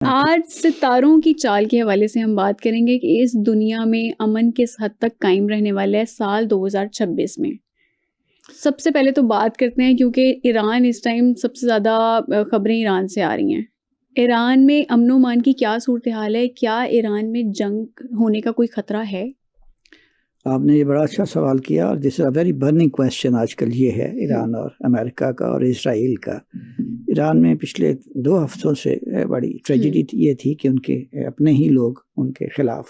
आज सितारों की चाल के हवाले से हम बात करेंगे कि इस दुनिया में अमन किस हद तक कायम रहने वाला है साल 2026 में। सबसे पहले तो बात करते हैं क्योंकि ईरान इस टाइम सबसे ज़्यादा ख़बरें ईरान से आ रही हैं। ईरान में अमन-ओ-मान की क्या सूरत-ए-हाल है? क्या ईरान में जंग होने का कोई ख़तरा है? आपने ये बड़ा अच्छा सवाल किया और this is a very burning question आजकल ये है ईरान और अमेरिका का और इज़राइल का। ईरान में पिछले 2 हफ्तों से बड़ी ट्रेजेडी ये थी कि उनके अपने ही लोग उनके खिलाफ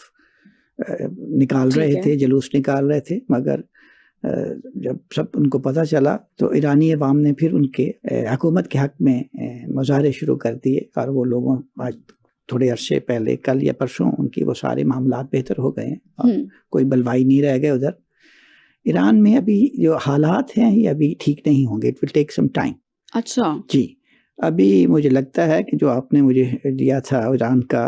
निकाल रहे थे, जुलूस निकाल रहे थे, मगर जब सब उनको पता चला तो ईरानी अवाम ने फिर उनके हुकूमत के हक़ में मुज़ाहरे शुरू कर दिए और वो लोगों आज थोड़े अरसे पहले कल या परसों उनकी वो सारे मामलात बेहतर हो गए हैं और कोई बलवाई नहीं रह गए उधर। ईरान में अभी जो हालात हैं ये अभी ठीक नहीं होंगे, it will take some time. अच्छा जी, अभी मुझे लगता है कि जो आपने मुझे दिया था ईरान का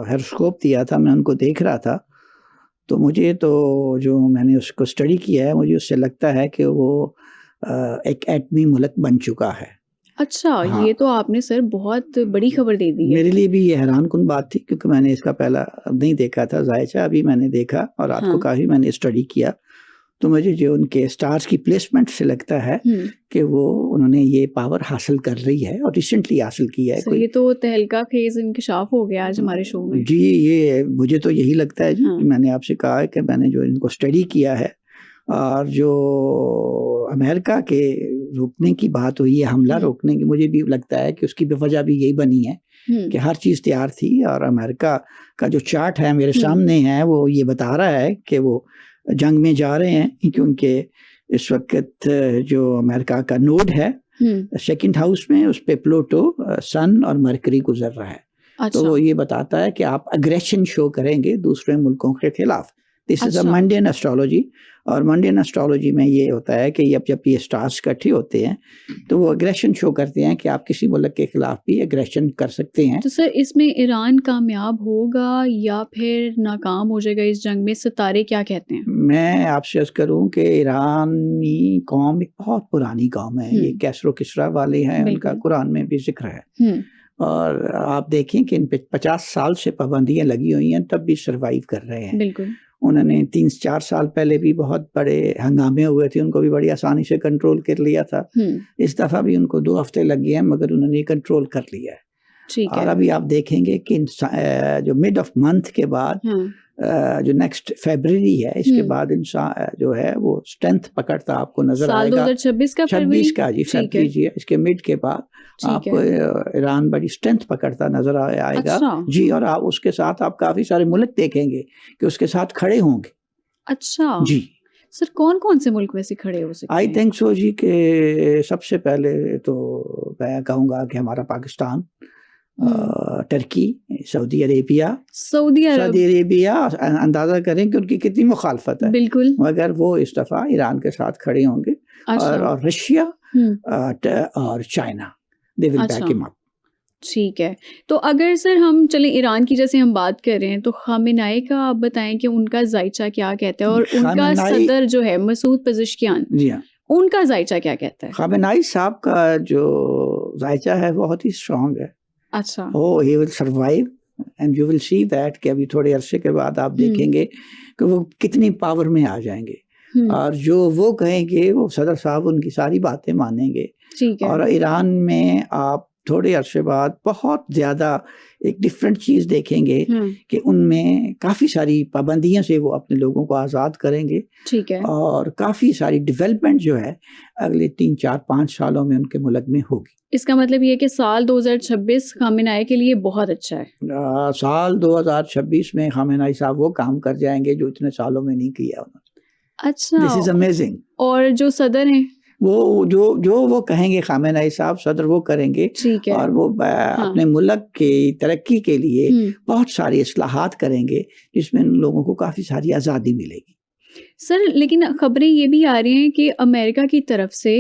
हैरोस्कोप दिया था, मैं उनको देख रहा था, तो मुझे तो जो मैंने उसको स्टडी किया है मुझे उससे लगता है कि वो एक एटमी मुल्क बन चुका है। अच्छा हाँ। ये तो आपने सर बहुत बड़ी खबर दे दी है। मेरे लिए भी ये हैरानकुन बात थी क्योंकि मैंने इसका पहला नहीं देखा था जायचा, अभी मैंने देखा और रात को काफ़ी मैंने स्टडी किया, तो मुझे जो उनके स्टार्स की प्लेसमेंट से लगता है कि वो उन्होंने ये पावर हासिल कर रही है और रिसेंटली हासिल की है। ये तो तहलका खेज इंकशाफ हो गया आज हमारे शो में। जी, ये मुझे तो यही लगता है जी कि मैंने आपसे कहा है कि मैंने जो इनको स्टडी किया है और जो अमेरिका के रोकने की बात हुई है, हमला रोकने की, मुझे भी लगता है कि उसकी वजह भी यही बनी है कि हर चीज़ तैयार थी और अमेरिका का जो चार्ट है मेरे सामने है वो ये बता रहा है कि वो जंग में जा रहे हैं क्योंकि इस वक्त जो अमेरिका का नोड है सेकंड हाउस में उस पे प्लूटो, सन और मरकरी गुजर रहा है। अच्छा। तो वो ये बताता है कि आप अग्रेशन शो करेंगे दूसरे मुल्कों के खिलाफ। This is a mundane astrology और मंडेन एस्ट्रोलॉजी में ये होता है कि जब ये स्टार्स इकट्ठे होते हैं तो वो अग्रेशन शो करते हैं कि आप किसी मुल्क के खिलाफ भी अग्रेशन कर सकते हैं। तो सर इसमें ईरान कामयाब होगा या फिर नाकाम हो जाएगा इस जंग में? सितारे क्या कहते हैं? मैं आपसे अर्ज़ करूँ कि ईरानी कौम एक बहुत पुरानी कौम है, ये कैसरो किस्रा वाले हैं, उनका कुरान में भी जिक्र है और आप देखें कि इन पे 50 साल से पाबंदियाँ लगी हुई हैं तब भी सर्वाइव कर रहे हैं। बिल्कुल। उन्होंने 3-4 साल पहले भी बहुत बड़े हंगामे हुए थे, उनको भी बड़ी आसानी से कंट्रोल कर लिया था। इस दफ़ा भी उनको 2 हफ्ते लग गए हैं मगर उन्होंने कंट्रोल कर लिया है। ठीक है। और अभी आप देखेंगे कि जो मिड ऑफ मंथ के बाद जो नेक्स्ट फरवरी है इसके बाद इंसान जो है वो स्ट्रेंथ पकड़ता आपको नजर आएगा। 2026 का 26 का जी फरवरी जी, इसके मिड के बाद आपको ईरान बड़ी स्ट्रेंथ पकड़ता नजर आएगा। अच्छा। जी, और आप उसके साथ आप काफी सारे मुल्क देखेंगे कि उसके साथ खड़े होंगे। अच्छा जी सर, कौन-कौन से मुल्क वैसे खड़े हो सकते हैं? आई थिंक सो जी के सबसे पहले तो मैं कहूँगा कि हमारा पाकिस्तान, टर्की, सऊदी अरेबिया अंदाज़ा करें कि उनकी कितनी मुखालफत है। बिल्कुल। मगर वो इस दफ़ा ईरान के साथ खड़े होंगे। और रशिया और China, they will back him up. ठीक है, तो अगर सर हम चलें ईरान की जैसे हम बात कर रहे हैं तो खामेनेई का आप बताएं कि उनका जायचा क्या कहता है और उनका सदर जो है मसूद पेज़ेश्कियान, जी हाँ, उनका जायचा क्या कहता है? खामेनेई साहब का जो जायचा है बहुत ही स्ट्रॉन्ग है। अच्छा। He will survive and you will see that कि अभी थोड़े अरसे के बाद आप देखेंगे कि वो कितनी पावर में आ जाएंगे और जो वो कहेंगे वो सदर साहब उनकी सारी बातें मानेंगे। ठीक है। और ईरान में आप थोड़े अरसे बाद बहुत ज़्यादा एक डिफरेंट चीज़ देखेंगे कि उनमें काफ़ी सारी पाबंदियों से वो अपने लोगों को आज़ाद करेंगे। ठीक है। और काफ़ी सारी डेवलपमेंट जो है अगले 3-4-5 सालों में उनके मुल्क में होगी। इसका मतलब ये है कि साल 2026 खामेनेई के लिए बहुत अच्छा है। साल 2026 में खामेनेई साहब वो काम कर जाएंगे जो इतने सालों में नहीं किया उन्होंने। अच्छा। This is amazing. और जो सदर हैं वो जो वो कहेंगे खामेनेई साहब सदर वो करेंगे। ठीक है। और वो अपने मुल्क की तरक्की के लिए बहुत सारी इस्लाहात करेंगे जिसमें उन लोगों को काफ़ी सारी आज़ादी मिलेगी। सर लेकिन खबरें ये भी आ रही हैं कि अमेरिका की तरफ से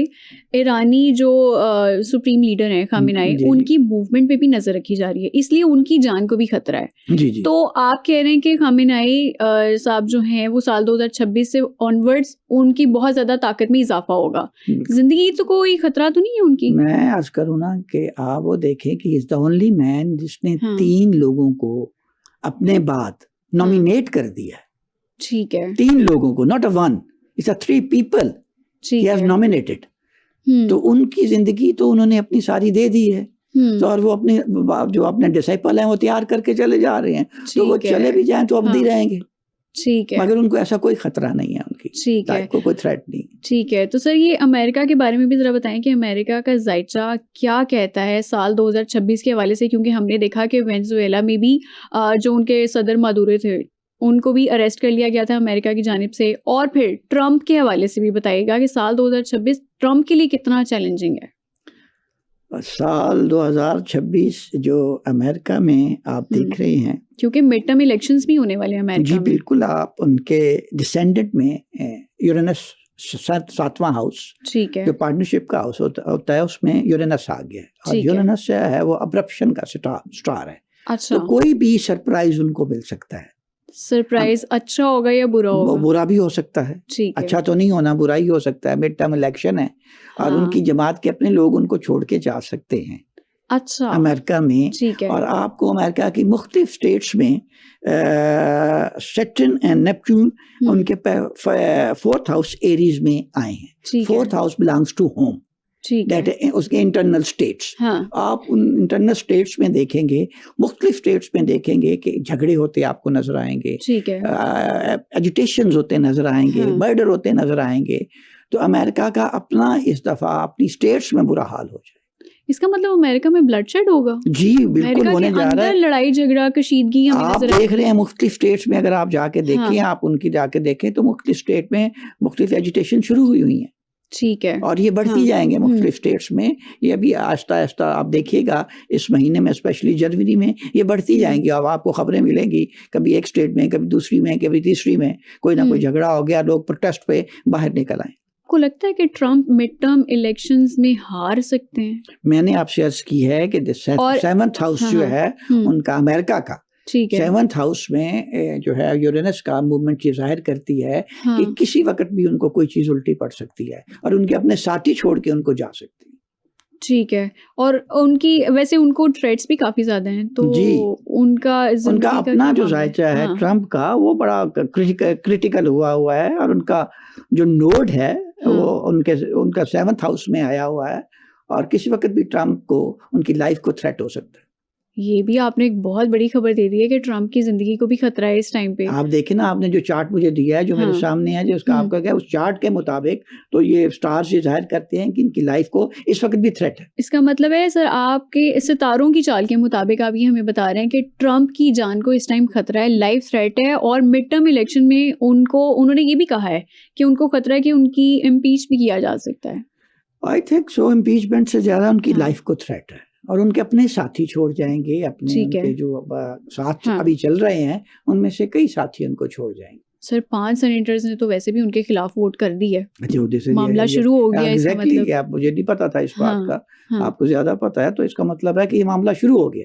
ईरानी जो सुप्रीम लीडर हैं खामेनेई, जी, जी। उनकी मूवमेंट पे भी नज़र रखी जा रही है, इसलिए उनकी जान को भी खतरा है। जी, जी। तो आप कह रहे हैं कि खामेनेई साहब जो हैं वो साल 2026 से ऑनवर्ड्स उनकी बहुत ज़्यादा ताकत में इजाफा होगा। बिल्कुल। ज़िंदगी तो कोई खतरा तो नहीं है उनकी? मैं अर्ज़ करूँ ना कि आप वो देखें कि इज़ द ओनली मैन जिसने हाँ। 3 लोगों को अपने बाद नॉमिनेट कर दिया है। ठीक है, 3 लोगों को, not a one, it's a 3 people ठीक ही हैज़ है। नॉमिनेटेड। तो उनकी ज़िंदगी तो उन्होंने अपनी सारी दे दी है। तो और वो अपने जो अपने डिसाइपल हैं वो तैयार करके चले जा रहे हैं। तो वो ठीक है। चले भी जाएँ तो अवधि हाँ। रहेंगे। ठीक है, मगर उनको ऐसा कोई खतरा नहीं है उनकी ठीक है। लाइफ को, कोई थ्रेट नहीं। ठीक है, तो सर ये अमेरिका के बारे में भी ज़रा बताएँ कि अमेरिका का ज़ायचा क्या कहता है साल 2026 के हवाले से? क्योंकि हमने देखा कि वेनेज़ुएला में भी जो उनके सदर मादुरो थे, उनको भी अरेस्ट कर लिया गया था अमेरिका की जानिब से। और फिर ट्रंप के हवाले से भी बताइएगा कि साल 2026 ट्रंप के लिए कितना चैलेंजिंग है? साल 2026 जो अमेरिका में आप देख रहे हैं, क्योंकि मिड टर्म इलेक्शंस भी होने वाले हैं जी अमेरिका में। बिल्कुल, आप उनके डिसेंडेंट में यूरेनस 7वां हाउस ठीक है, जो पार्टनरशिप का हाउस होता है उसमें यूरेनस आ गया है। और ठीक है। यूरेनस है वो अब्रप्शन का स्टार है। अच्छा, तो कोई भी सरप्राइज उनको मिल सकता है। सरप्राइज़ अच्छा होगा या बुरा वो होगा? बुरा भी हो सकता है। ठीक है। अच्छा तो नहीं होना, बुरा ही हो सकता है। मिड टर्म इलेक्शन है और हाँ। उनकी जमात के अपने लोग उनको छोड़ के जा सकते हैं अच्छा, अमेरिका में। ठीक है। और आपको अमेरिका की मुख्तलिफ स्टेट्स में सैटर्न एंड नेपच्यून उनके 4th हाउस एरीज में आए हैं। ठीक है, 4th house belongs to home, ठीक है। दैट उसके इंटरनल स्टेट्स। हाँ, आप उन इंटरनल स्टेट्स में देखेंगे, मुख्तलिफ स्टेट्स में देखेंगे कि झगड़े होते आपको नजर आएंगे, ठीक है। एजिटेशंस होते नजर आएंगे, हाँ। मर्डर होते नजर आएंगे। तो अमेरिका का अपना इस दफा अपनी स्टेट्स में बुरा हाल हो जाए। इसका मतलब अमेरिका में ब्लडशेड होगा? जी बिल्कुल अमेरिका होने के जा रहा अंदर है। लड़ाई झगड़ा कशीदगी हमें आप नजर देख रहे हैं मुख्तलिफ स्टेट्स में, अगर आप जाके देखें, हाँ। आप उनकी जाके देखें तो मुख्तलिफ स्टेट में मुख्तलिफ एजिटेशन शुरू हुई हैं ठीक है। और ये बढ़ती हाँ। जाएंगे मुख्तलिफ स्टेट्स में। ये अभी आहिस्ता आहिस्ता आप देखिएगा इस महीने में, स्पेशली जनवरी में ये बढ़ती जाएंगी। अब आपको खबरें मिलेंगी कभी एक स्टेट में, कभी दूसरी में, कभी तीसरी में कोई ना कोई झगड़ा हो गया, लोग प्रोटेस्ट पे बाहर निकल आए। को लगता है कि ट्रंप मिड टर्म इलेक्शंस में हार सकते हैं? मैंने आपसे अर्ज की है कि और 7th हाउस हाँ, जो हाँ। है उनका अमेरिका का ठीक है। 7th हाउस में जो है यूरेनस का मूवमेंट ये जाहिर करती है हाँ। कि किसी वक्त भी उनको कोई चीज़ उल्टी पड़ सकती है और उनके अपने साथी छोड़ के उनको जा सकती है। ठीक है। और उनकी वैसे उनको थ्रेट्स भी काफ़ी ज़्यादा हैं, तो जी। उनका उनका ज़िंदगी का अपना क्या जो मामला है? जायचा है हाँ। ट्रंप का वो बड़ा क्रिटिकल हुआ है और उनका जो नोड है वो उनका 7th हाउस में आया हुआ है और किसी वक्त भी ट्रंप को उनकी लाइफ को थ्रेट हो सकता है। ये भी आपने एक बहुत बड़ी खबर दे दी है कि ट्रंप की ज़िंदगी को भी खतरा है इस टाइम पे। आप देखें ना, आपने जो चार्ट मुझे दिया है जो मेरे हाँ। सामने है, जो उसका आपका क्या, उस चार्ट के मुताबिक तो ये स्टार्स ये जाहिर करते हैं कि इनकी लाइफ को इस वक्त भी थ्रेट है। इसका मतलब है सर आपके सितारों की चाल के मुताबिक आप ये हमें बता रहे हैं कि ट्रंप की जान को इस टाइम खतरा है, लाइफ थ्रेट है और मिड टर्म इलेक्शन में उन्होंने ये भी कहा है कि उनको खतरा है कि उनकी इम्पीच भी किया जा सकता है। आई थिंक सो इम्पीचमेंट से ज़्यादा उनकी हाँ। लाइफ को थ्रेट है और उनके अपने साथी छोड़ जाएंगे, अपने ठीक है। उनके जो साथ हाँ। अभी चल रहे हैं उनमें से कई साथी उनको छोड़ जाएंगे। सर 5 सेनेटर्स ने तो वैसे भी उनके खिलाफ वोट कर दी है। अच्छा, उधर से मामला शुरू हो गया है इसका एग्जैक्टली मतलब। आप मुझे नहीं पता था इस बात हाँ, का, हाँ। आपको ज़्यादा पता है तो इसका मतलब है कि ये मामला शुरू हो गया।